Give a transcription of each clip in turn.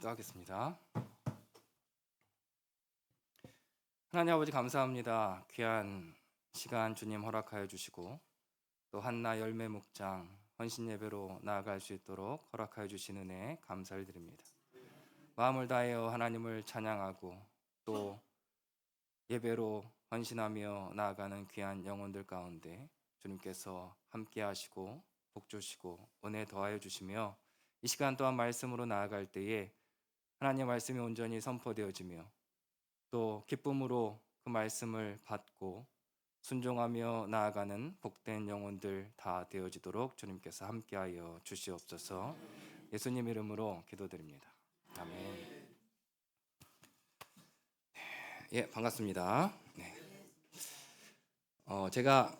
기도하겠습니다. 하나님 아버지 감사합니다. 귀한 시간 주님 허락하여 주시고 또 한나 열매 목장 헌신 예배로 나아갈 수 있도록 허락하여 주신 은혜 감사를 드립니다. 마음을 다하여 하나님을 찬양하고 또 예배로 헌신하며 나아가는 귀한 영혼들 가운데 주님께서 함께 하시고 복 주시고 은혜 더하여 주시며 이 시간 또한 말씀으로 나아갈 때에 하나님의 말씀이 온전히 선포되어지며 또 기쁨으로 그 말씀을 받고 순종하며 나아가는 복된 영혼들 다 되어지도록 주님께서 함께하여 주시옵소서. 예수님 이름으로 기도드립니다. 아멘. 예, 반갑습니다. 네. 제가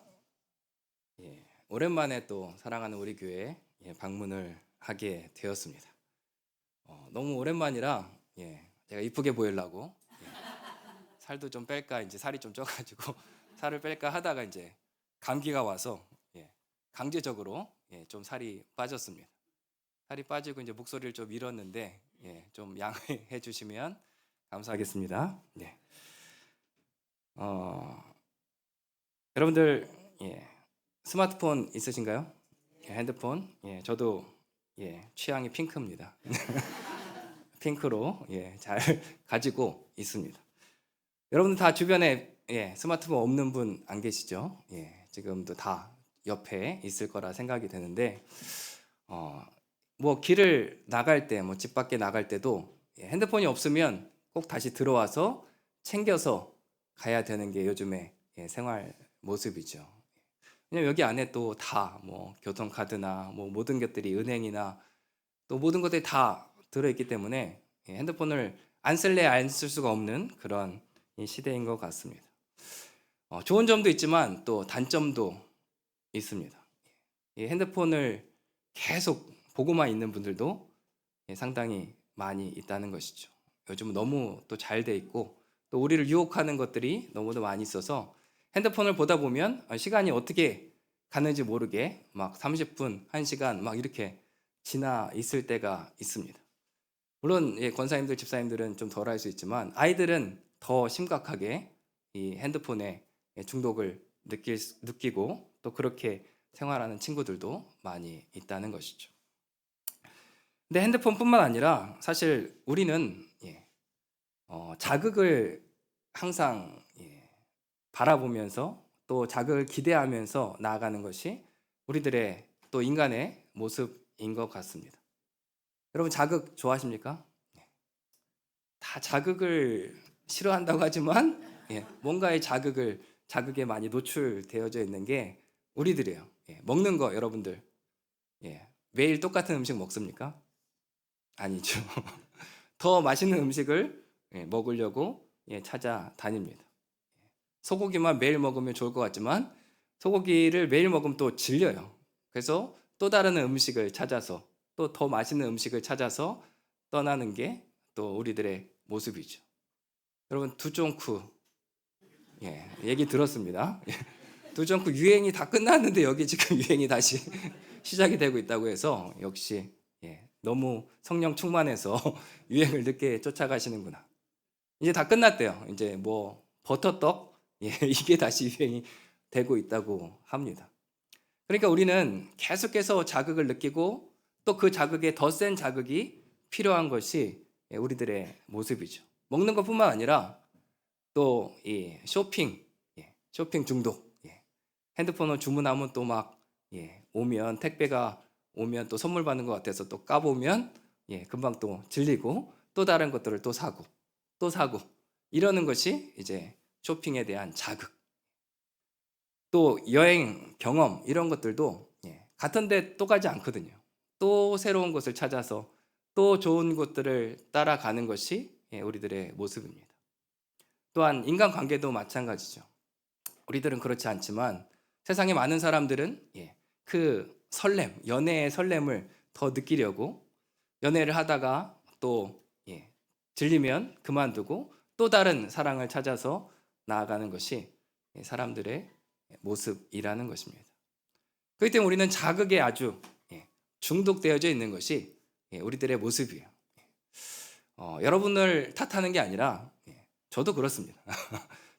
오랜만에 또 사랑하는 우리 교회에 방문을 하게 되었습니다. 너무 오랜만이라 제가 이쁘게 보이려고 살도 좀 뺄까, 이제 살이 좀 쪄가지고 살을 뺄까 하다가 이제 감기가 와서 강제적으로 좀 살이 빠졌습니다. 살이 빠지고 이제 목소리를 좀 잃었는데 좀 양해해 주시면 감사하겠습니다. 여러분들 스마트폰 있으신가요? 핸드폰? 저도 취향이 핑크입니다. 핑크로 잘 가지고 있습니다. 여러분들 다 주변에 스마트폰 없는 분 안 계시죠? 지금도 다 옆에 있을 거라 생각이 되는데 뭐 길을 나갈 때, 뭐 집 밖에 나갈 때도 핸드폰이 없으면 꼭 다시 들어와서 챙겨서 가야 되는 게 요즘의 생활 모습이죠. 왜냐면 여기 안에 또 다 뭐 교통카드나 뭐 모든 것들이 은행이나 또 모든 것들이 다 들어있기 때문에 핸드폰을 안 쓸래 안 쓸 수가 없는 그런 시대인 것 같습니다. 좋은 점도 있지만 또 단점도 있습니다. 이 핸드폰을 계속 보고만 있는 분들도 상당히 많이 있다는 것이죠. 요즘은 너무 또 잘 돼 있고 또 우리를 유혹하는 것들이 너무도 많이 있어서 핸드폰을 보다 보면 시간이 어떻게 가는지 모르게 막 30분, 1시간 막 이렇게 지나 있을 때가 있습니다. 물론 권사님들, 집사님들은 좀 덜 할 수 있지만 아이들은 더 심각하게 이 핸드폰에 중독을 느끼고 또 그렇게 생활하는 친구들도 많이 있다는 것이죠. 근데 핸드폰뿐만 아니라 사실 우리는 자극을 항상 바라보면서 또 자극을 기대하면서 나아가는 것이 우리들의 또 인간의 모습인 것 같습니다. 여러분 자극 좋아하십니까? 다 자극을 싫어한다고 하지만 뭔가의 자극에 많이 노출되어져 있는 게 우리들이에요. 먹는 거 여러분들 매일 똑같은 음식 먹습니까? 아니죠. 더 맛있는 음식을 먹으려고 찾아다닙니다. 소고기만 매일 먹으면 좋을 것 같지만 소고기를 매일 먹으면 또 질려요. 그래서 또 다른 음식을 찾아서 또 더 맛있는 음식을 찾아서 떠나는 게 또 우리들의 모습이죠. 여러분 두쫑쿠 얘기 들었습니다. 두쫑쿠 유행이 다 끝났는데 여기 지금 유행이 다시 시작이 되고 있다고 해서 역시 너무 성령 충만해서 유행을 늦게 쫓아가시는구나. 이제 다 끝났대요. 이제 뭐 버터떡 이게 다시 유행이 되고 있다고 합니다. 그러니까 우리는 계속해서 자극을 느끼고 또 그 자극에 더 센 자극이 필요한 것이 우리들의 모습이죠. 먹는 것뿐만 아니라 또 이 쇼핑 중독. 핸드폰을 주문하면 또 막 오면 택배가 오면 또 선물 받는 것 같아서 또 까보면 금방 또 질리고 또 다른 것들을 또 사고 이러는 것이 이제 쇼핑에 대한 자극. 또 여행 경험 이런 것들도 같은 데 또 가지 않거든요. 또 새로운 곳을 찾아서 또 좋은 곳들을 따라가는 것이 우리들의 모습입니다. 또한 인간관계도 마찬가지죠. 우리들은 그렇지 않지만 세상에 많은 사람들은 그 설렘, 연애의 설렘을 더 느끼려고 연애를 하다가 또 질리면 그만두고 또 다른 사랑을 찾아서 나아가는 것이 사람들의 모습이라는 것입니다. 그렇기 때문에 우리는 자극에 아주 중독되어져 있는 것이 우리들의 모습이에요. 여러분을 탓하는 게 아니라 저도 그렇습니다.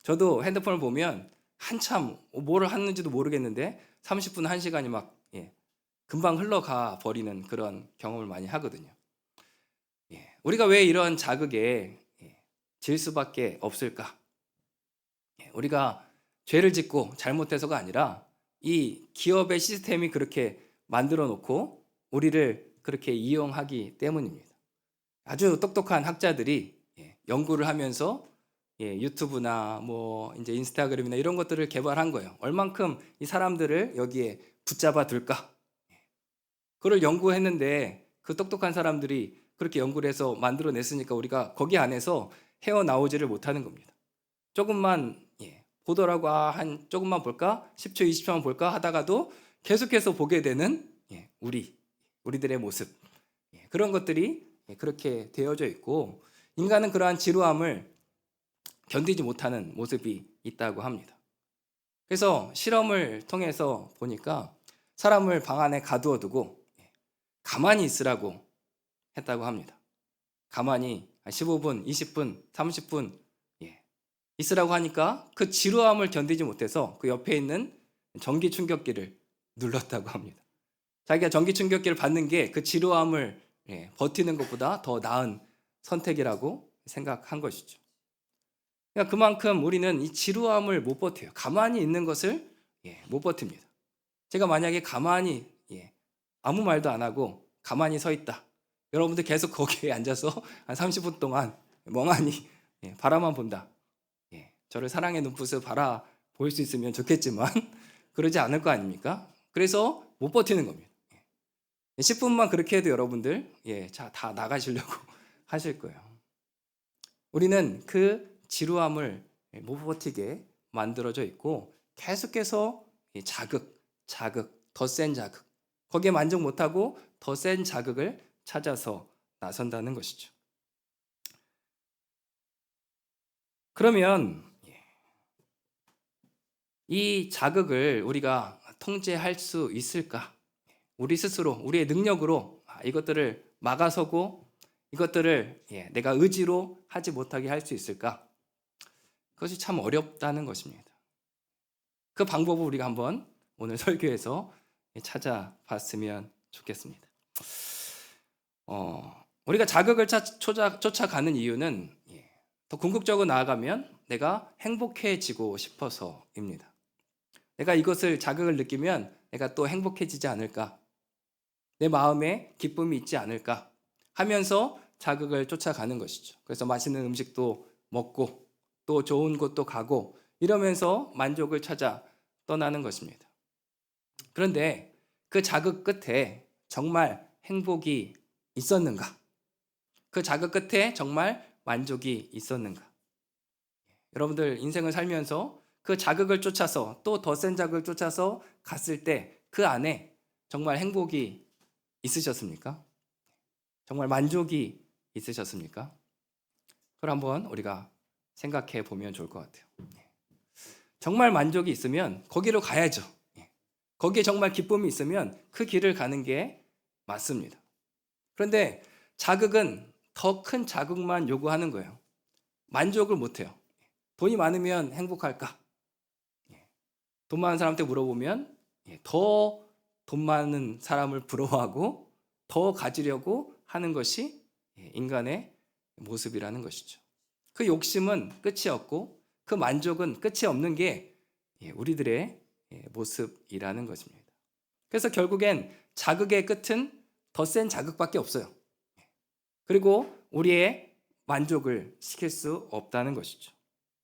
저도 핸드폰을 보면 한참 뭐를 하는지도 모르겠는데 30분, 1시간이 막 금방 흘러가 버리는 그런 경험을 많이 하거든요. 우리가 왜 이런 자극에 질 수밖에 없을까? 우리가 죄를 짓고 잘못해서가 아니라 이 기업의 시스템이 그렇게 만들어 놓고 우리를 그렇게 이용하기 때문입니다. 아주 똑똑한 학자들이 연구를 하면서 유튜브나 뭐 이제 인스타그램이나 이런 것들을 개발한 거예요. 얼만큼 이 사람들을 여기에 붙잡아 둘까? 그걸 연구했는데 그 똑똑한 사람들이 그렇게 연구를 해서 만들어냈으니까 우리가 거기 안에서 헤어나오지를 못하는 겁니다. 조금만 보더라고 조금만 볼까? 10초, 20초만 볼까? 하다가도 계속해서 보게 되는 우리들의 모습. 그런 것들이 그렇게 되어져 있고 인간은 그러한 지루함을 견디지 못하는 모습이 있다고 합니다. 그래서 실험을 통해서 보니까 사람을 방 안에 가두어 두고 가만히 있으라고 했다고 합니다. 가만히 15분, 20분, 30분 있으라고 하니까 그 지루함을 견디지 못해서 그 옆에 있는 전기 충격기를 눌렀다고 합니다. 자기가 전기 충격기를 받는 게 그 지루함을 버티는 것보다 더 나은 선택이라고 생각한 것이죠. 그러니까 그만큼 우리는 이 지루함을 못 버텨요. 가만히 있는 것을 못 버팁니다. 제가 만약에 가만히 아무 말도 안 하고 가만히 서 있다. 여러분들 계속 거기에 앉아서 한 30분 동안 멍하니 바라만 본다. 저를 사랑의 눈빛을 바라볼 수 있으면 좋겠지만 그러지 않을 거 아닙니까? 그래서 못 버티는 겁니다. 10분만 그렇게 해도 여러분들 다 나가시려고 하실 거예요. 우리는 그 지루함을 못 버티게 만들어져 있고 계속해서 자극, 더 센 자극, 거기에 만족 못하고 더 센 자극을 찾아서 나선다는 것이죠. 그러면 이 자극을 우리가 통제할 수 있을까? 우리 스스로, 우리의 능력으로 이것들을 막아서고 이것들을 내가 의지로 하지 못하게 할 수 있을까? 그것이 참 어렵다는 것입니다. 그 방법을 우리가 한번 오늘 설교에서 찾아봤으면 좋겠습니다. 우리가 자극을 쫓아가는 이유는 더 궁극적으로 나아가면 내가 행복해지고 싶어서입니다. 내가 이것을 자극을 느끼면 내가 또 행복해지지 않을까? 내 마음에 기쁨이 있지 않을까? 하면서 자극을 쫓아가는 것이죠. 그래서 맛있는 음식도 먹고 또 좋은 곳도 가고 이러면서 만족을 찾아 떠나는 것입니다. 그런데 그 자극 끝에 정말 행복이 있었는가? 그 자극 끝에 정말 만족이 있었는가? 여러분들 인생을 살면서 그 자극을 쫓아서 또 더 센 자극을 쫓아서 갔을 때 그 안에 정말 행복이 있으셨습니까? 정말 만족이 있으셨습니까? 그걸 한번 우리가 생각해 보면 좋을 것 같아요. 정말 만족이 있으면 거기로 가야죠. 거기에 정말 기쁨이 있으면 그 길을 가는 게 맞습니다. 그런데 자극은 더 큰 자극만 요구하는 거예요. 만족을 못해요. 돈이 많으면 행복할까? 돈 많은 사람한테 물어보면 더 돈 많은 사람을 부러워하고 더 가지려고 하는 것이 인간의 모습이라는 것이죠. 그 욕심은 끝이 없고 그 만족은 끝이 없는 게 우리들의 모습이라는 것입니다. 그래서 결국엔 자극의 끝은 더 센 자극밖에 없어요. 그리고 우리의 만족을 시킬 수 없다는 것이죠.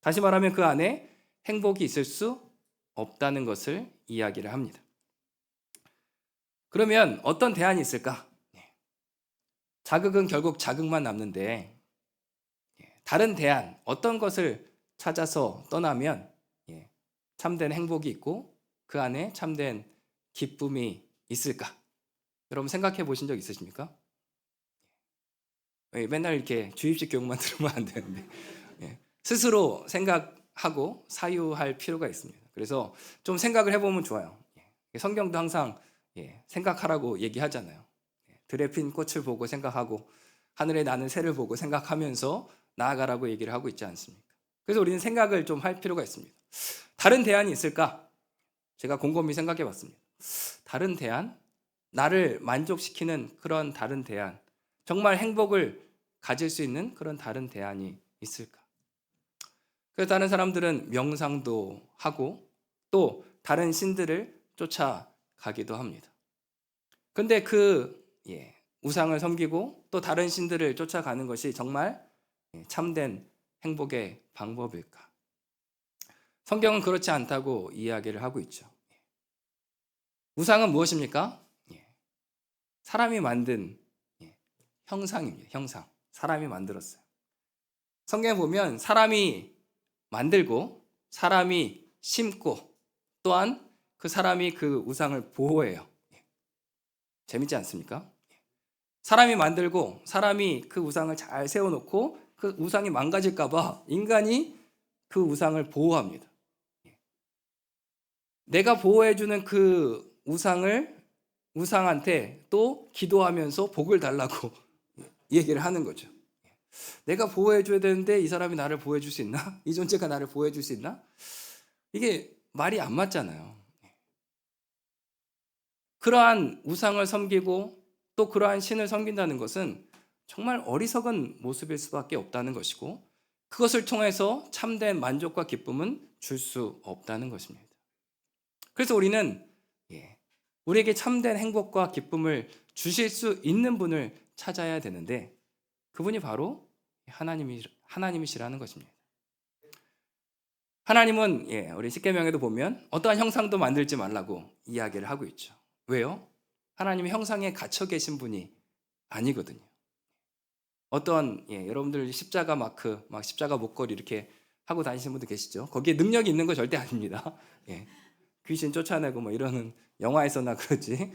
다시 말하면 그 안에 행복이 있을 수 없다는 것을 이야기를 합니다. 그러면 어떤 대안이 있을까? 자극은 결국 자극만 남는데 다른 대안, 어떤 것을 찾아서 떠나면 참된 행복이 있고 그 안에 참된 기쁨이 있을까? 여러분 생각해 보신 적 있으십니까? 맨날 이렇게 주입식 교육만 들으면 안 되는데 스스로 생각하고 사유할 필요가 있습니다. 그래서 좀 생각을 해보면 좋아요. 성경도 항상 생각하라고 얘기하잖아요. 들에 핀 꽃을 보고 생각하고 하늘에 나는 새를 보고 생각하면서 나아가라고 얘기를 하고 있지 않습니까? 그래서 우리는 생각을 좀 할 필요가 있습니다. 다른 대안이 있을까? 제가 곰곰이 생각해 봤습니다. 다른 대안? 나를 만족시키는 그런 다른 대안, 정말 행복을 가질 수 있는 그런 다른 대안이 있을까? 그래서 다른 사람들은 명상도 하고 또 다른 신들을 쫓아가기도 합니다. 근데 우상을 섬기고 또 다른 신들을 쫓아가는 것이 정말 참된 행복의 방법일까? 성경은 그렇지 않다고 이야기를 하고 있죠. 우상은 무엇입니까? 사람이 만든 형상입니다. 형상. 사람이 만들었어요. 성경에 보면 사람이 만들고 사람이 심고 또한 그 사람이 그 우상을 보호해요. 재밌지 않습니까? 사람이 만들고 사람이 그 우상을 잘 세워놓고 그 우상이 망가질까봐 인간이 그 우상을 보호합니다. 내가 보호해주는 그 우상한테 또 기도하면서 복을 달라고 얘기를 하는 거죠. 내가 보호해줘야 되는데 이 사람이 나를 보호해줄 수 있나? 이 존재가 나를 보호해줄 수 있나? 이게 말이 안 맞잖아요. 그러한 우상을 섬기고 또 그러한 신을 섬긴다는 것은 정말 어리석은 모습일 수밖에 없다는 것이고 그것을 통해서 참된 만족과 기쁨은 줄 수 없다는 것입니다. 그래서 우리는 우리에게 참된 행복과 기쁨을 주실 수 있는 분을 찾아야 되는데 그분이 바로 하나님이시라는 것입니다. 하나님은 우리 십계명에도 보면 어떠한 형상도 만들지 말라고 이야기를 하고 있죠. 왜요? 하나님의 형상에 갇혀 계신 분이 아니거든요. 어떤 여러분들 십자가 마크, 막 십자가 목걸이 이렇게 하고 다니시는 분들 계시죠? 거기에 능력이 있는 거 절대 아닙니다. 귀신 쫓아내고 뭐 이러는 영화에서나 그러지.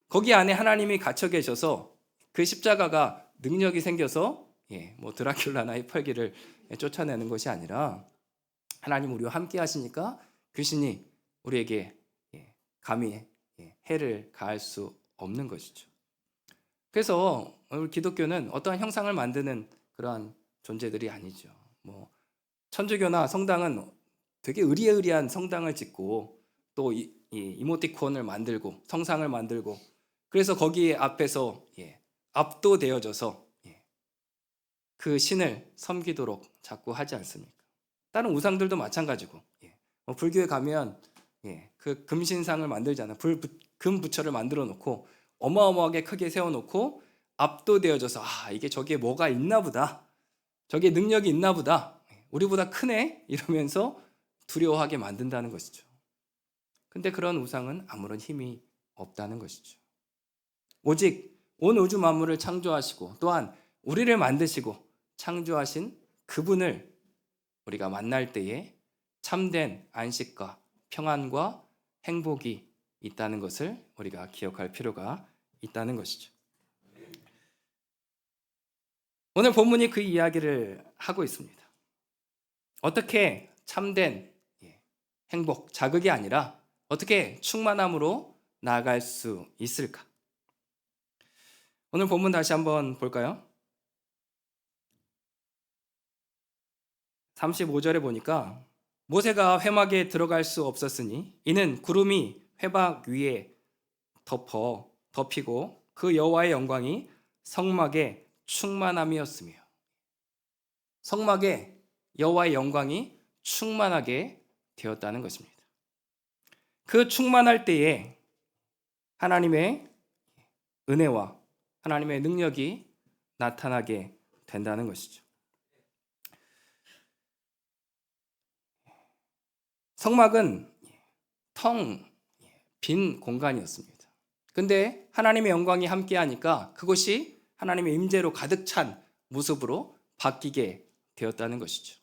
거기 안에 하나님이 갇혀 계셔서 그 십자가가 능력이 생겨서 뭐 드라큘라나 이펄기를 쫓아내는 것이 아니라 하나님 우리와 함께 하시니까 귀신이 우리에게 감히 해를 가할 수 없는 것이죠. 그래서 우리 기독교는 어떠한 형상을 만드는 그러한 존재들이 아니죠. 뭐 천주교나 성당은 되게 의리의리한 성당을 짓고 또 이모티콘을 만들고 성상을 만들고 그래서 거기 앞에서 압도되어져서 그 신을 섬기도록 자꾸 하지 않습니까? 다른 우상들도 마찬가지고 뭐 불교에 가면 그 금신상을 만들잖아요. 금 부처를 만들어 놓고 어마어마하게 크게 세워놓고 압도되어져서 이게 저기에 뭐가 있나 보다, 저기에 능력이 있나 보다, 우리보다 크네 이러면서 두려워하게 만든다는 것이죠. 근데 그런 우상은 아무런 힘이 없다는 것이죠. 오직 온 우주 만물을 창조하시고 또한 우리를 만드시고 창조하신 그분을 우리가 만날 때에 참된 안식과 평안과 행복이 있다는 것을 우리가 기억할 필요가 있다는 것이죠. 오늘 본문이 그 이야기를 하고 있습니다. 어떻게 참된 행복, 자극이 아니라 어떻게 충만함으로 나아갈 수 있을까? 오늘 본문 다시 한번 볼까요? 35절에 보니까 모세가 회막에 들어갈 수 없었으니 이는 구름이 회막 위에 덮이고 그 여호와의 영광이 성막에 충만함이었으며 성막에 여호와의 영광이 충만하게 되었다는 것입니다. 그 충만할 때에 하나님의 은혜와 하나님의 능력이 나타나게 된다는 것이죠. 성막은 텅 빈 공간이었습니다. 근데 하나님의 영광이 함께하니까 그것이 하나님의 임재로 가득 찬 모습으로 바뀌게 되었다는 것이죠.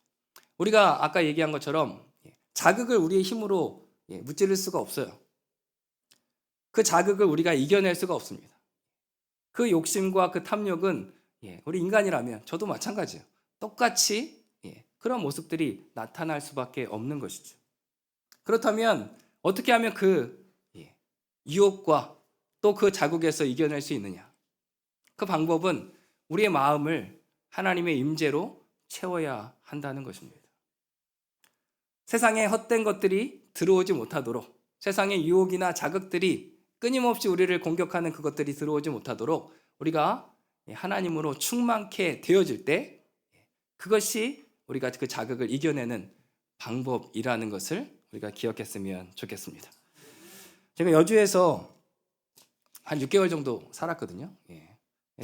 우리가 아까 얘기한 것처럼 자극을 우리의 힘으로 무찌를 수가 없어요. 그 자극을 우리가 이겨낼 수가 없습니다. 그 욕심과 그 탐욕은 우리 인간이라면 저도 마찬가지예요. 똑같이 그런 모습들이 나타날 수밖에 없는 것이죠. 그렇다면 어떻게 하면 그 유혹과 또 그 자극에서 이겨낼 수 있느냐? 그 방법은 우리의 마음을 하나님의 임재로 채워야 한다는 것입니다. 세상에 헛된 것들이 들어오지 못하도록, 세상의 유혹이나 자극들이 끊임없이 우리를 공격하는 그것들이 들어오지 못하도록 우리가 하나님으로 충만케 되어질 때 그것이 우리가 그 자극을 이겨내는 방법이라는 것을 우리가 기억했으면 좋겠습니다. 제가 여주에서 한 6개월 정도 살았거든요.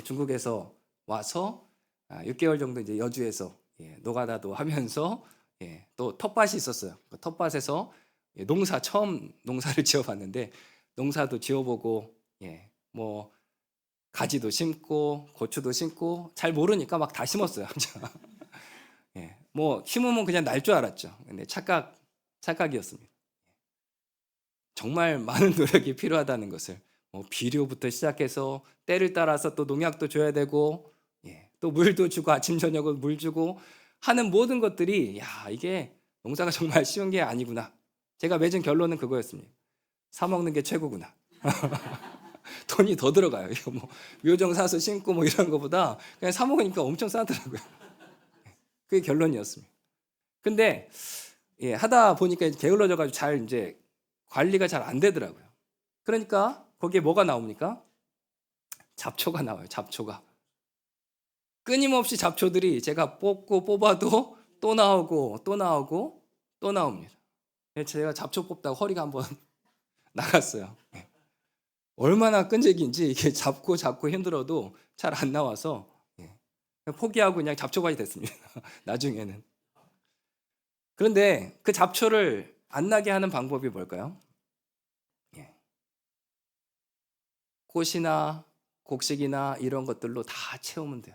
중국에서 와서 6개월 정도 이제 여주에서 노가다도 하면서 또 텃밭이 있었어요. 그 텃밭에서 처음 농사를 지어봤는데 농사도 지어보고 뭐 가지도 심고 고추도 심고 잘 모르니까 막 다 심었어요. 뭐 심으면 그냥 날 줄 알았죠. 근데 착각이었습니다. 정말 많은 노력이 필요하다는 것을 뭐 비료부터 시작해서 때를 따라서 또 농약도 줘야 되고 또 물도 주고 아침 저녁을 물 주고 하는 모든 것들이 이게 농사가 정말 쉬운 게 아니구나. 제가 맺은 결론은 그거였습니다. 사 먹는 게 최고구나. 돈이 더 들어가요. 이거 뭐 묘정 사서 심고 뭐 이런 거보다 그냥 사 먹으니까 엄청 싸더라고요. 그게 결론이었습니다. 근데 하다 보니까 게을러져 가지고 잘 이제 관리가 잘 안 되더라고요. 그러니까 거기에 뭐가 나옵니까? 잡초가 나와요. 잡초가. 끊임없이 잡초들이 제가 뽑아도 또 나오고 또 나오고 또 나옵니다. 제가 잡초 뽑다가 허리가 한번 나갔어요. 얼마나 끈질긴지 이게 잡고 힘들어도 잘 안 나와서 포기하고 그냥 잡초밭이 됐습니다. 나중에는. 그런데 그 잡초를 안 나게 하는 방법이 뭘까요? 꽃이나 곡식이나 이런 것들로 다 채우면 돼요.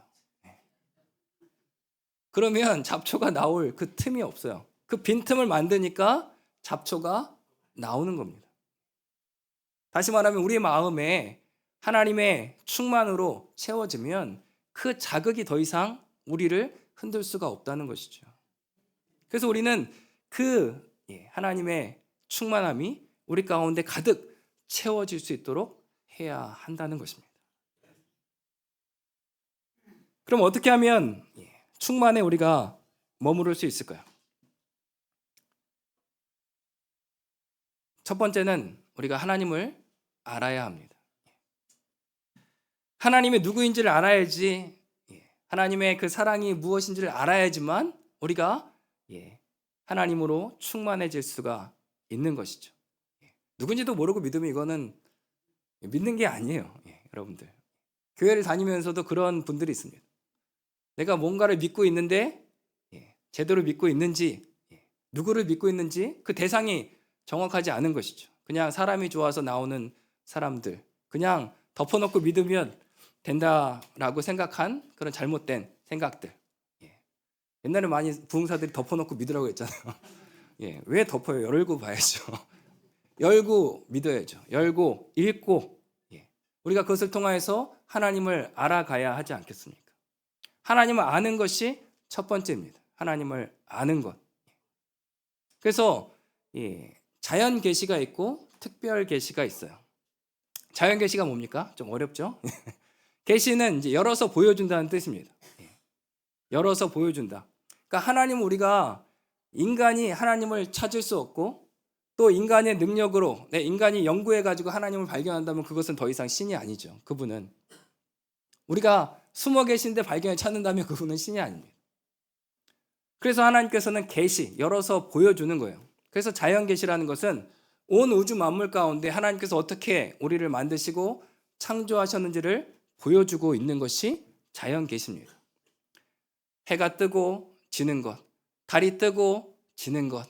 그러면 잡초가 나올 그 틈이 없어요. 그 빈틈을 만드니까 잡초가 나오는 겁니다. 다시 말하면 우리의 마음에 하나님의 충만으로 채워지면 그 자극이 더 이상 우리를 흔들 수가 없다는 것이죠. 그래서 우리는 그 하나님의 충만함이 우리 가운데 가득 채워질 수 있도록 해야 한다는 것입니다. 그럼 어떻게 하면 충만에 우리가 머무를 수 있을까요? 첫 번째는 우리가 하나님을 알아야 합니다. 하나님이 누구인지를 알아야지, 하나님의 그 사랑이 무엇인지를 알아야지만 우리가 하나님으로 충만해질 수가 있는 것이죠. 누군지도 모르고 믿으면 이거는 믿는 게 아니에요. 여러분들. 교회를 다니면서도 그런 분들이 있습니다. 내가 뭔가를 믿고 있는데 제대로 믿고 있는지, 누구를 믿고 있는지 그 대상이 정확하지 않은 것이죠. 그냥 사람이 좋아서 나오는 사람들, 그냥 덮어놓고 믿으면 된다라고 생각한 그런 잘못된 생각들. 옛날에 많이 부흥사들이 덮어놓고 믿으라고 했잖아요. 왜 덮어요? 열고 봐야죠. 열고 믿어야죠. 열고 읽고 우리가 그것을 통해서 하나님을 알아가야 하지 않겠습니까? 하나님을 아는 것이 첫 번째입니다. 하나님을 아는 것. 그래서 자연 계시가 있고 특별 계시가 있어요. 자연 계시가 뭡니까? 좀 어렵죠? 계시는 이제 열어서 보여준다는 뜻입니다. 열어서 보여준다. 그러니까 하나님은 우리가 인간이 하나님을 찾을 수 없고 또 인간의 능력으로 인간이 연구해가지고 하나님을 발견한다면 그것은 더 이상 신이 아니죠. 그분은 우리가 숨어 계신데 발견을 찾는다면 그분은 신이 아닙니다. 그래서 하나님께서는 계시, 열어서 보여주는 거예요. 그래서 자연 계시라는 것은 온 우주 만물 가운데 하나님께서 어떻게 우리를 만드시고 창조하셨는지를 보여주고 있는 것이 자연 계시입니다. 해가 뜨고 지는 것, 달이 뜨고 지는 것,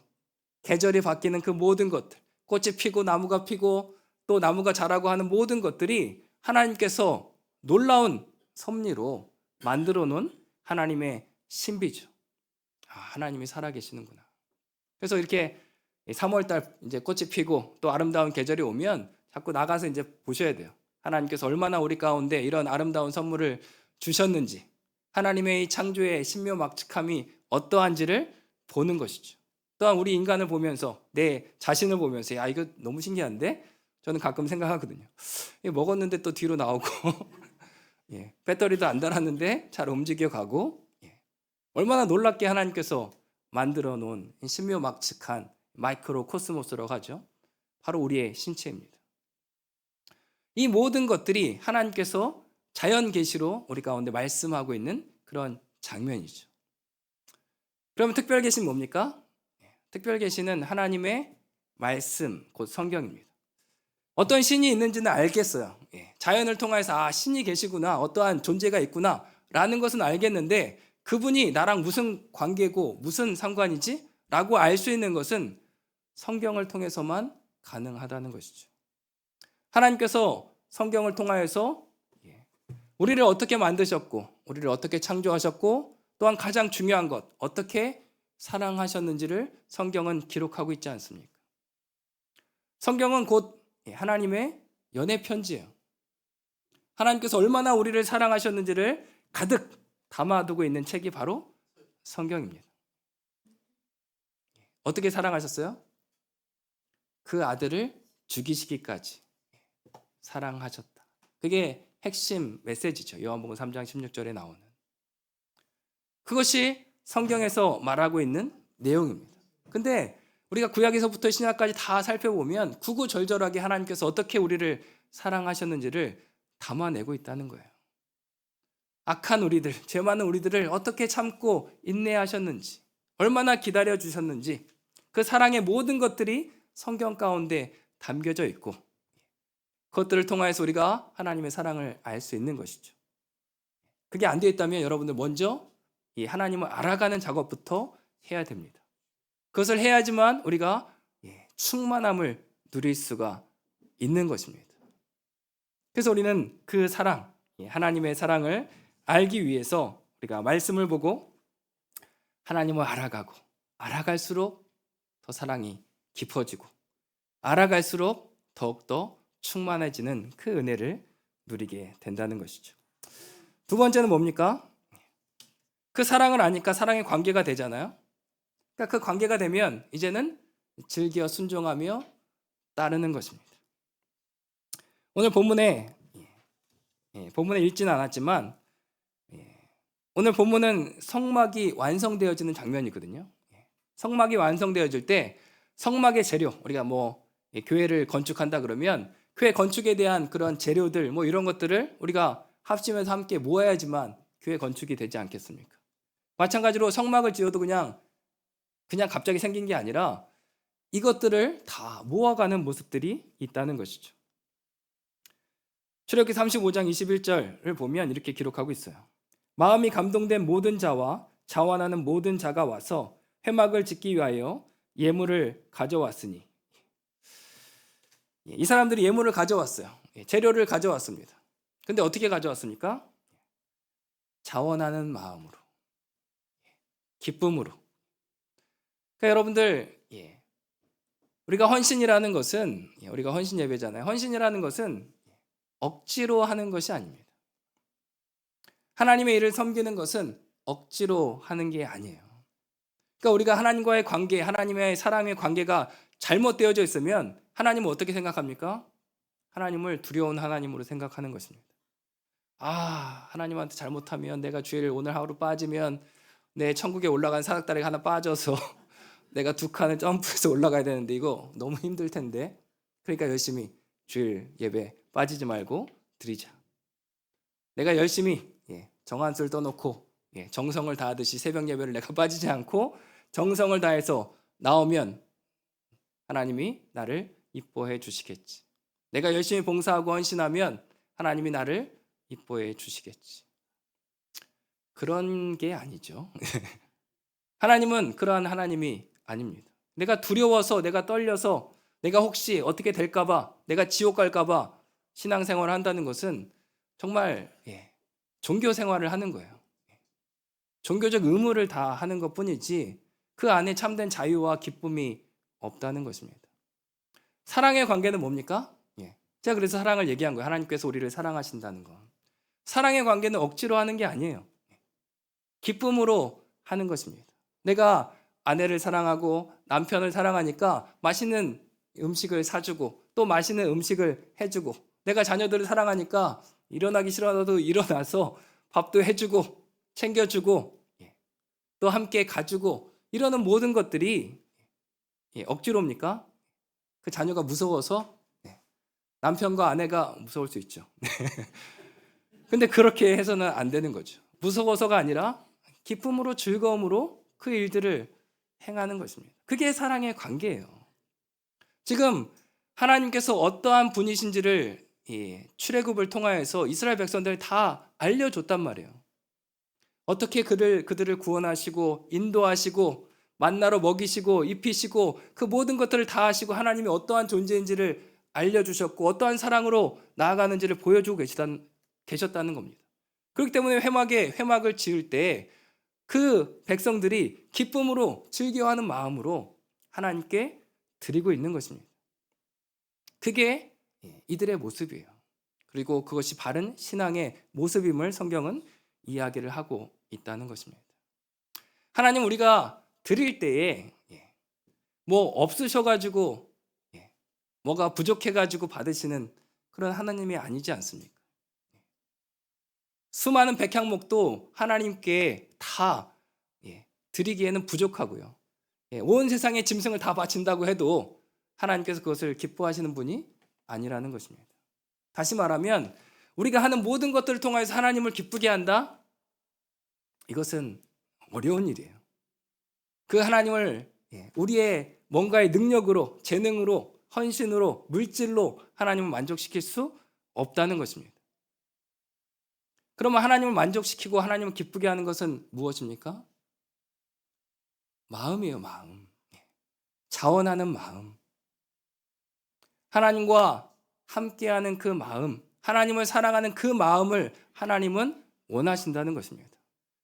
계절이 바뀌는 그 모든 것들, 꽃이 피고 나무가 피고 또 나무가 자라고 하는 모든 것들이 하나님께서 놀라운 섭리로 만들어 놓은 하나님의 신비죠. 하나님이 살아계시는구나. 그래서 이렇게 3월달 이제 꽃이 피고 또 아름다운 계절이 오면 자꾸 나가서 이제 보셔야 돼요. 하나님께서 얼마나 우리 가운데 이런 아름다운 선물을 주셨는지, 하나님의 이 창조의 신묘막측함이 어떠한지를 보는 것이죠. 또한 우리 인간을 보면서 내 자신을 보면서 이거 너무 신기한데? 저는 가끔 생각하거든요. 먹었는데 또 뒤로 나오고 배터리도 안 달았는데 잘 움직여가고, 얼마나 놀랍게 하나님께서 만들어 놓은 신묘막측한 마이크로 코스모스라고 하죠. 바로 우리의 신체입니다. 이 모든 것들이 하나님께서 자연 계시로 우리 가운데 말씀하고 있는 그런 장면이죠. 그러면 특별 계시는 뭡니까? 특별 계시는 하나님의 말씀, 곧 성경입니다. 어떤 신이 있는지는 알겠어요. 자연을 통해서 신이 계시구나, 어떠한 존재가 있구나 라는 것은 알겠는데, 그분이 나랑 무슨 관계고 무슨 상관이지? 라고 알 수 있는 것은 성경을 통해서만 가능하다는 것이죠. 하나님께서 성경을 통하여서 우리를 어떻게 만드셨고, 우리를 어떻게 창조하셨고, 또한 가장 중요한 것, 어떻게 사랑하셨는지를 성경은 기록하고 있지 않습니까? 성경은 곧 하나님의 연애 편지예요. 하나님께서 얼마나 우리를 사랑하셨는지를 가득 담아두고 있는 책이 바로 성경입니다. 어떻게 사랑하셨어요? 그 아들을 죽이시기까지 사랑하셨다. 그게 핵심 메시지죠. 요한복음 3장 16절에 나오는. 그것이 성경에서 말하고 있는 내용입니다. 근데 우리가 구약에서부터 신약까지 다 살펴보면 구구절절하게 하나님께서 어떻게 우리를 사랑하셨는지를 담아내고 있다는 거예요. 악한 우리들, 죄 많은 우리들을 어떻게 참고 인내하셨는지, 얼마나 기다려주셨는지, 그 사랑의 모든 것들이 성경 가운데 담겨져 있고, 그것들을 통해서 우리가 하나님의 사랑을 알 수 있는 것이죠. 그게 안 되어 있다면 여러분들 먼저 이 하나님을 알아가는 작업부터 해야 됩니다. 그것을 해야지만 우리가 충만함을 누릴 수가 있는 것입니다. 그래서 우리는 그 사랑, 하나님의 사랑을 알기 위해서 우리가 말씀을 보고 하나님을 알아가고, 알아갈수록 더 사랑이 깊어지고, 알아갈수록 더욱더 충만해지는 그 은혜를 누리게 된다는 것이죠. 두 번째는 뭡니까? 그 사랑을 아니까 사랑의 관계가 되잖아요. 그러니까 그 관계가 되면 이제는 즐겨 순종하며 따르는 것입니다. 오늘 본문에 읽지는 않았지만 오늘 본문은 성막이 완성되어지는 장면이거든요. 성막이 완성되어질 때 성막의 재료, 우리가 교회를 건축한다 그러면 교회 건축에 대한 그런 재료들 이런 것들을 우리가 합심해서 함께 모아야지만 교회 건축이 되지 않겠습니까? 마찬가지로 성막을 지어도 그냥 갑자기 생긴 게 아니라 이것들을 다 모아가는 모습들이 있다는 것이죠. 출애굽기 35장 21절을 보면 이렇게 기록하고 있어요. 마음이 감동된 모든 자와 자원하는 모든 자가 와서 회막을 짓기 위하여 예물을 가져왔으니, 이 사람들이 예물을 가져왔어요. 재료를 가져왔습니다. 근데 어떻게 가져왔습니까? 자원하는 마음으로, 기쁨으로. 그러니까 여러분들, 우리가 헌신이라는 것은, 우리가 헌신 예배잖아요. 헌신이라는 것은 억지로 하는 것이 아닙니다. 하나님의 일을 섬기는 것은 억지로 하는 게 아니에요. 그러니까 우리가 하나님과의 관계, 하나님의 사랑의 관계가 잘못되어져 있으면 하나님은 어떻게 생각합니까? 하나님을 두려운 하나님으로 생각하는 것입니다. 하나님한테 잘못하면, 내가 주일 오늘 하루 빠지면 내 천국에 올라간 사닥다리가 하나 빠져서 내가 2칸을 점프해서 올라가야 되는데 이거 너무 힘들 텐데, 그러니까 열심히 주일 예배 빠지지 말고 드리자. 내가 열심히 정한술 떠놓고 정성을 다하듯이 새벽 예배를 내가 빠지지 않고 정성을 다해서 나오면 하나님이 나를 이뻐해 주시겠지. 내가 열심히 봉사하고 헌신하면 하나님이 나를 이뻐해 주시겠지. 그런 게 아니죠. 하나님은 그러한 하나님이 아닙니다. 내가 두려워서, 내가 떨려서, 내가 혹시 어떻게 될까봐, 내가 지옥 갈까봐 신앙생활을 한다는 것은 정말 종교 생활을 하는 거예요. 종교적 의무를 다 하는 것뿐이지 그 안에 참된 자유와 기쁨이 없다는 것입니다. 사랑의 관계는 뭡니까? 제가 그래서 사랑을 얘기한 거예요. 하나님께서 우리를 사랑하신다는 거. 사랑의 관계는 억지로 하는 게 아니에요. 기쁨으로 하는 것입니다. 내가 아내를 사랑하고 남편을 사랑하니까 맛있는 음식을 사주고 또 맛있는 음식을 해주고, 내가 자녀들을 사랑하니까 일어나기 싫어도 일어나서 밥도 해주고 챙겨주고 또 함께 가주고 이러는 모든 것들이 억지로입니까? 그 자녀가 무서워서? 남편과 아내가 무서울 수 있죠. 근데 그렇게 해서는 안 되는 거죠. 무서워서가 아니라 기쁨으로 즐거움으로 그 일들을 행하는 것입니다. 그게 사랑의 관계예요. 지금 하나님께서 어떠한 분이신지를 출애굽을 통하여서 이스라엘 백성들 다 알려줬단 말이에요. 어떻게 그들을 구원하시고 인도하시고 만나러 먹이시고 입히시고 그 모든 것들을 다 하시고 하나님이 어떠한 존재인지를 알려주셨고 어떠한 사랑으로 나아가는지를 보여주고 계셨다는 겁니다. 그렇기 때문에 회막을 지을 때 그 백성들이 기쁨으로 즐겨하는 마음으로 하나님께 드리고 있는 것입니다. 그게 이들의 모습이에요. 그리고 그것이 바른 신앙의 모습임을 성경은 이야기를 하고 있다는 것입니다. 하나님 우리가 드릴 때에 뭐 없으셔가지고 뭐가 부족해가지고 받으시는 그런 하나님이 아니지 않습니까? 수많은 백향목도 하나님께 다 드리기에는 부족하고요. 온 세상의 짐승을 다 바친다고 해도 하나님께서 그것을 기뻐하시는 분이 아니라는 것입니다. 다시 말하면 우리가 하는 모든 것들을 통해서 하나님을 기쁘게 한다? 이것은 어려운 일이에요. 그 하나님을 우리의 뭔가의 능력으로, 재능으로, 헌신으로, 물질로 하나님을 만족시킬 수 없다는 것입니다. 그러면 하나님을 만족시키고 하나님을 기쁘게 하는 것은 무엇입니까? 마음이에요, 마음. 자원하는 마음. 하나님과 함께하는 그 마음, 하나님을 사랑하는 그 마음을 하나님은 원하신다는 것입니다.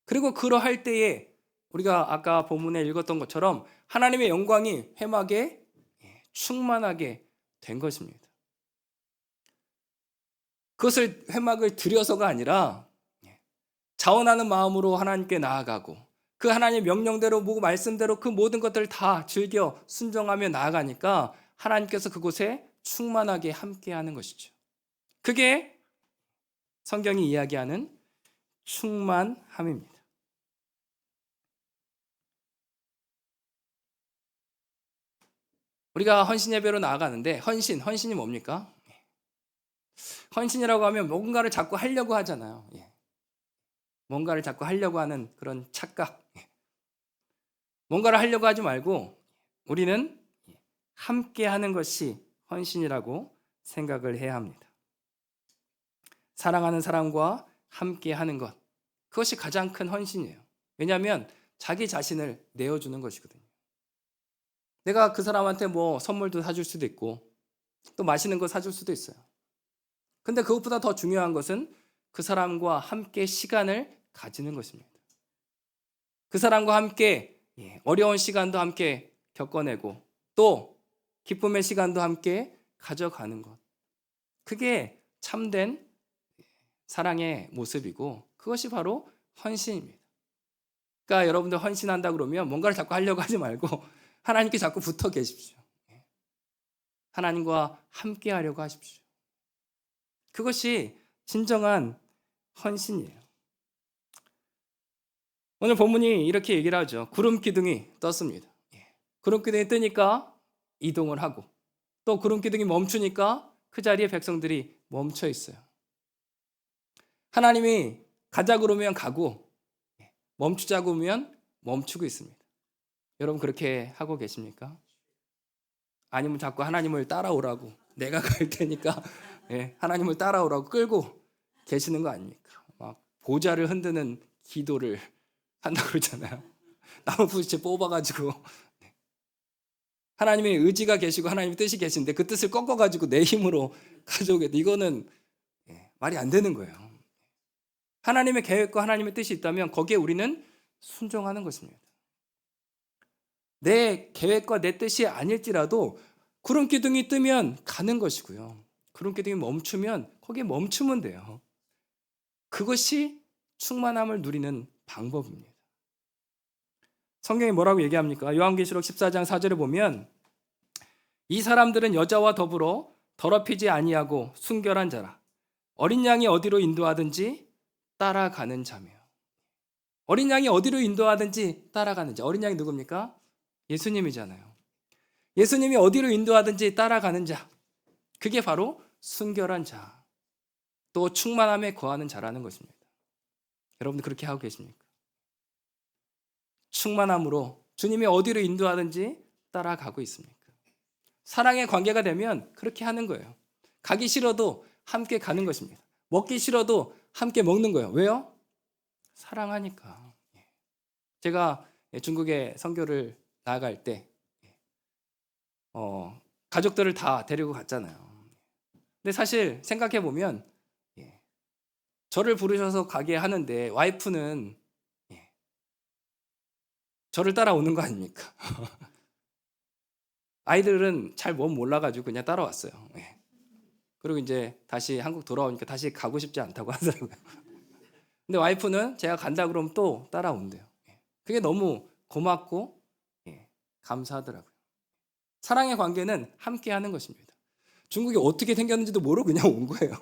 그리고 그러할 때에 우리가 아까 본문에 읽었던 것처럼 하나님의 영광이 회막에 충만하게 된 것입니다. 그것을 회막을 들여서가 아니라 자원하는 마음으로 하나님께 나아가고 그 하나님의 명령대로 말씀대로 그 모든 것들을 다 즐겨 순종하며 나아가니까 하나님께서 그곳에 충만하게 함께하는 것이죠. 그게 성경이 이야기하는 충만함입니다. 우리가 헌신 예배로 나아가는데 헌신이 뭡니까? 헌신이라고 하면 뭔가를 자꾸 하려고 하잖아요. 뭔가를 자꾸 하려고 하는 그런 착각. 뭔가를 하려고 하지 말고 우리는 함께 하는 것이 헌신이라고 생각을 해야 합니다. 사랑하는 사람과 함께 하는 것. 그것이 가장 큰 헌신이에요. 왜냐하면 자기 자신을 내어주는 것이거든요. 내가 그 사람한테 뭐 선물도 사줄 수도 있고 또 맛있는 거 사줄 수도 있어요. 근데 그것보다 더 중요한 것은 그 사람과 함께 시간을 가지는 것입니다. 그 사람과 함께 어려운 시간도 함께 겪어내고 또 기쁨의 시간도 함께 가져가는 것. 그게 참된 사랑의 모습이고 그것이 바로 헌신입니다. 그러니까 여러분들 헌신한다 그러면 뭔가를 자꾸 하려고 하지 말고 하나님께 자꾸 붙어 계십시오. 하나님과 함께 하려고 하십시오. 그것이 진정한 헌신이에요. 오늘 본문이 이렇게 얘기를 하죠. 구름 기둥이 떴습니다. 구름 기둥이 뜨니까 이동을 하고 또 구름 기둥이 멈추니까 그 자리에 백성들이 멈춰 있어요. 하나님이 가자 그러면 가고 멈추자고 하면 멈추고 있습니다. 여러분 그렇게 하고 계십니까? 아니면 자꾸 하나님을 따라오라고 내가 갈 테니까 하나님을 따라오라고 끌고 계시는 거 아닙니까? 막 보좌를 흔드는 기도를 한다고 그러잖아요. 나무 부채 뽑아가지고 하나님의 의지가 계시고 하나님의 뜻이 계신데 그 뜻을 꺾어가지고 내 힘으로 가져오겠다. 이거는 말이 안 되는 거예요. 하나님의 계획과 하나님의 뜻이 있다면 거기에 우리는 순종하는 것입니다. 내 계획과 내 뜻이 아닐지라도 구름 기둥이 뜨면 가는 것이고요. 구름 기둥이 멈추면 거기에 멈추면 돼요. 그것이 충만함을 누리는 방법입니다. 성경이 뭐라고 얘기합니까? 요한계시록 14장 4절에 보면 이 사람들은 여자와 더불어 더럽히지 아니하고 순결한 자라 어린 양이 어디로 인도하든지 따라가는 자며. 어린 양이 어디로 인도하든지 따라가는 자. 어린 양이 누굽니까? 예수님이잖아요. 예수님이 어디로 인도하든지 따라가는 자. 그게 바로 순결한 자, 또 충만함에 거하는 자라는 것입니다. 여러분들 그렇게 하고 계십니까? 충만함으로 주님이 어디로 인도하든지 따라가고 있습니까? 사랑의 관계가 되면 그렇게 하는 거예요. 가기 싫어도 함께 가는 것입니다. 먹기 싫어도 함께 먹는 거예요. 왜요? 사랑하니까. 제가 중국에 선교를 나아갈 때 가족들을 다 데리고 갔잖아요. 근데 사실 생각해 보면 저를 부르셔서 가게 하는데 와이프는 저를 따라오는 거 아닙니까? 아이들은 잘 못 몰라가지고 그냥 따라왔어요. 그리고 이제 다시 한국 돌아오니까 다시 가고 싶지 않다고 하더라고요. 근데 와이프는 제가 간다 그러면 또 따라온대요. 그게 너무 고맙고 감사하더라고요. 사랑의 관계는 함께 하는 것입니다. 중국이 어떻게 생겼는지도 모르고 그냥 온 거예요.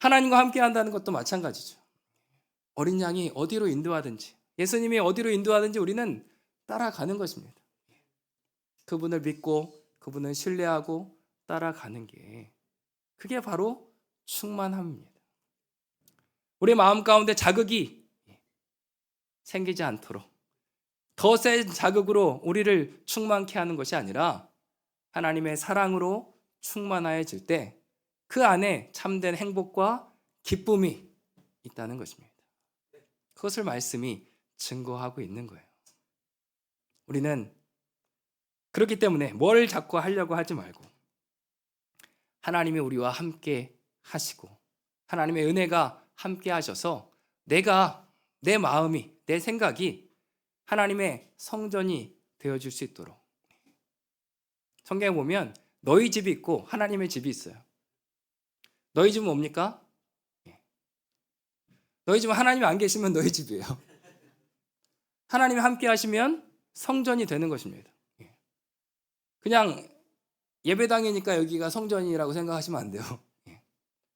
하나님과 함께 한다는 것도 마찬가지죠. 어린 양이 어디로 인도하든지, 예수님이 어디로 인도하든지 우리는 따라가는 것입니다. 그분을 믿고 그분을 신뢰하고 따라가는 게, 그게 바로 충만함입니다. 우리 마음 가운데 자극이 생기지 않도록 더 센 자극으로 우리를 충만케 하는 것이 아니라 하나님의 사랑으로 충만해질 때 그 안에 참된 행복과 기쁨이 있다는 것입니다. 그것을 말씀이 증거하고 있는 거예요. 우리는 그렇기 때문에 뭘 자꾸 하려고 하지 말고 하나님이 우리와 함께 하시고 하나님의 은혜가 함께 하셔서 내 마음이, 내 생각이 하나님의 성전이 되어줄 수 있도록. 성경에 보면 너희 집이 있고 하나님의 집이 있어요. 너희 집은 뭡니까? 너희 집은 하나님이 안 계시면 너희 집이에요. 하나님이 함께 하시면 성전이 되는 것입니다. 그냥 예배당이니까 여기가 성전이라고 생각하시면 안 돼요.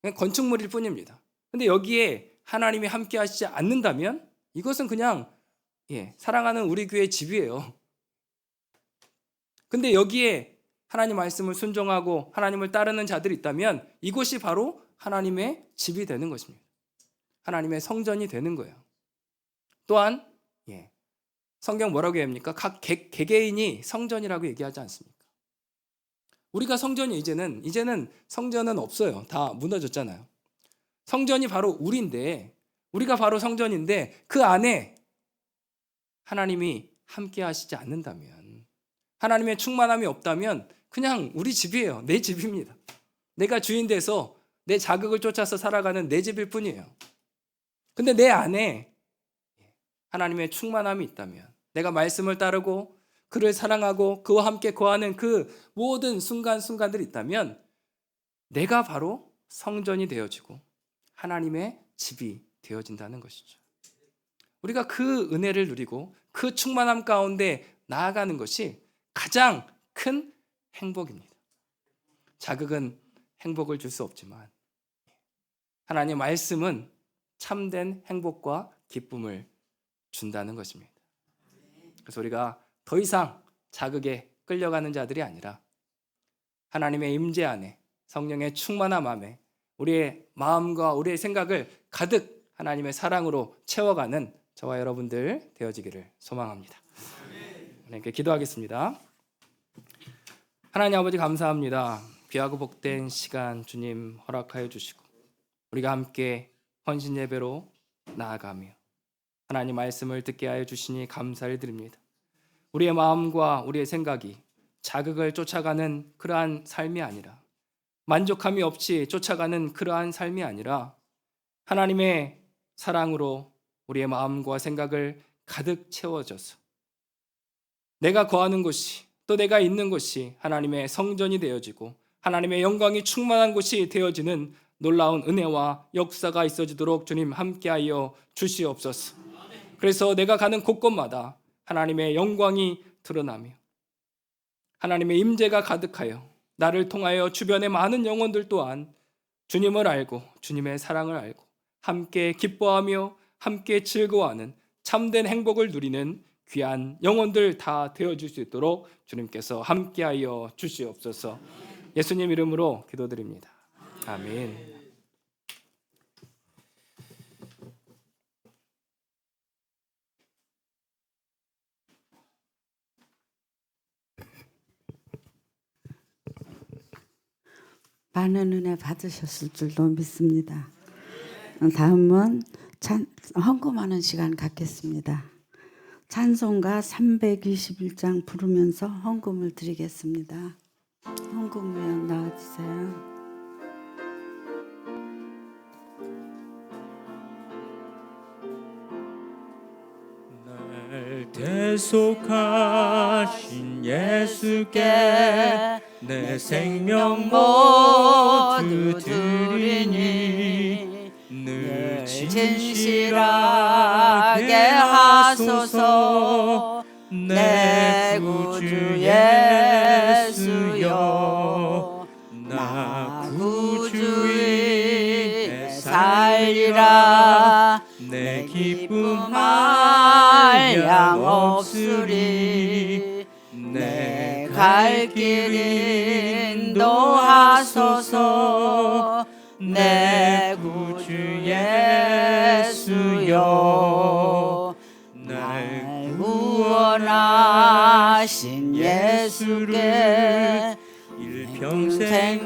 그냥 건축물일 뿐입니다. 근데 여기에 하나님이 함께 하시지 않는다면 이것은 그냥 사랑하는 우리 교회 집이에요. 근데 여기에 하나님 말씀을 순종하고 하나님을 따르는 자들이 있다면 이곳이 바로 하나님의 집이 되는 것입니다. 하나님의 성전이 되는 거예요. 또한 성경 뭐라고 얘기합니까? 각 개개인이 성전이라고 얘기하지 않습니까? 우리가 성전이 이제는 성전은 없어요. 다 무너졌잖아요. 성전이 바로 우리인데, 우리가 바로 성전인데 그 안에 하나님이 함께 하시지 않는다면, 하나님의 충만함이 없다면 그냥 우리 집이에요. 내 집입니다. 내가 주인 돼서 내 자극을 쫓아서 살아가는 내 집일 뿐이에요. 근데 내 안에 하나님의 충만함이 있다면, 내가 말씀을 따르고 그를 사랑하고 그와 함께 거하는 그 모든 순간순간들이 있다면 내가 바로 성전이 되어지고 하나님의 집이 되어진다는 것이죠. 우리가 그 은혜를 누리고 그 충만함 가운데 나아가는 것이 가장 큰 행복입니다. 자극은 행복을 줄 수 없지만 하나님의 말씀은 참된 행복과 기쁨을 준다는 것입니다. 그래서 우리가 더 이상 자극에 끌려가는 자들이 아니라 하나님의 임재 안에, 성령의 충만함 안에 우리의 마음과 우리의 생각을 가득 하나님의 사랑으로 채워가는 저와 여러분들 되어지기를 소망합니다. 하나님께 기도하겠습니다. 하나님 아버지 감사합니다. 귀하고 복된 시간 주님 허락하여 주시고 우리가 함께 헌신 예배로 나아가며 하나님 말씀을 듣게 하여 주시니 감사를 드립니다. 우리의 마음과 우리의 생각이 자극을 쫓아가는 그러한 삶이 아니라, 만족함이 없이 쫓아가는 그러한 삶이 아니라 하나님의 사랑으로 우리의 마음과 생각을 가득 채워져서 내가 거하는 곳이, 또 내가 있는 곳이 하나님의 성전이 되어지고 하나님의 영광이 충만한 곳이 되어지는 놀라운 은혜와 역사가 있어지도록 주님 함께하여 주시옵소서. 그래서 내가 가는 곳곳마다 하나님의 영광이 드러나며 하나님의 임재가 가득하여 나를 통하여 주변의 많은 영혼들 또한 주님을 알고 주님의 사랑을 알고 함께 기뻐하며 함께 즐거워하는 참된 행복을 누리는 귀한 영혼들 다 되어줄 수 있도록 주님께서 함께하여 주시옵소서. 예수님 이름으로 기도드립니다. 아멘. 많은 은혜 받으셨을 줄로 믿습니다. 다음은 헌금하는 시간 갖겠습니다. 찬송가 321장 부르면서 헌금을 드리겠습니다. 헌금위원 나와주세요. 날 대속하신 예수께 내 생명 모두 드리니 늘 진실하게 하소서. 내 구주 예수여, 나 구주의 살리라. 내 기쁨 한량 없으리. 내 갈 길 인도하소서. 내 구주 예수여, 날 구원하신 예수께 일평생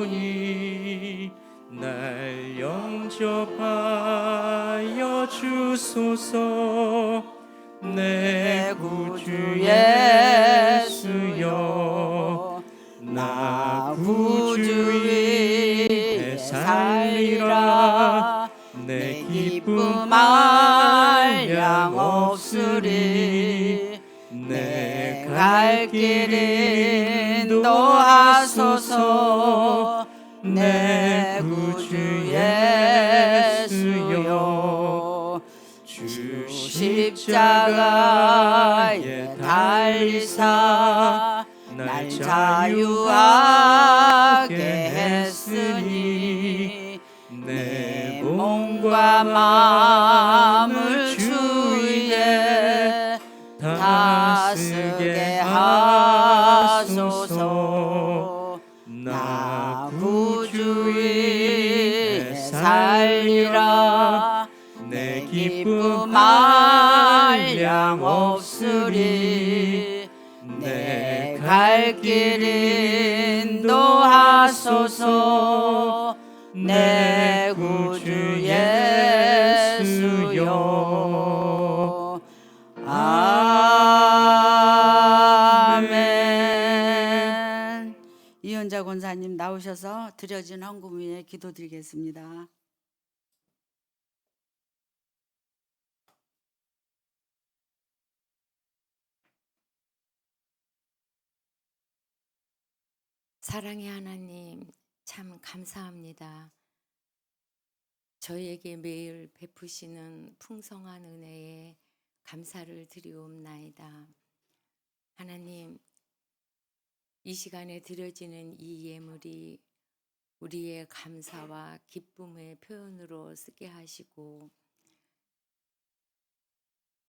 의지하오니 날 영접하여 주소서. 내 구주 예수여, 나 구주의 살리라. 내 기쁨 한량 없으리. 내 갈 길 인도하소서. 내 구주 예수여, 주 십자가에 달리사 날 자유하게 했으니 내 몸과 마음을 주위에 다스게 하소서. 나 구주의 살리라. 내 기쁨 한량 없으리. 내 갈 길 인도하소서. 내 구주 예수여. 아멘. 이현자 권사님 나오셔서 드려진 헌금 위에 기도드리겠습니다. 사랑의 하나님, 참 감사합니다. 저희에게 매일 베푸시는 풍성한 은혜에 감사를 드리옵나이다. 하나님, 이 시간에 드려지는 이 예물이 우리의 감사와 기쁨의 표현으로 쓰게 하시고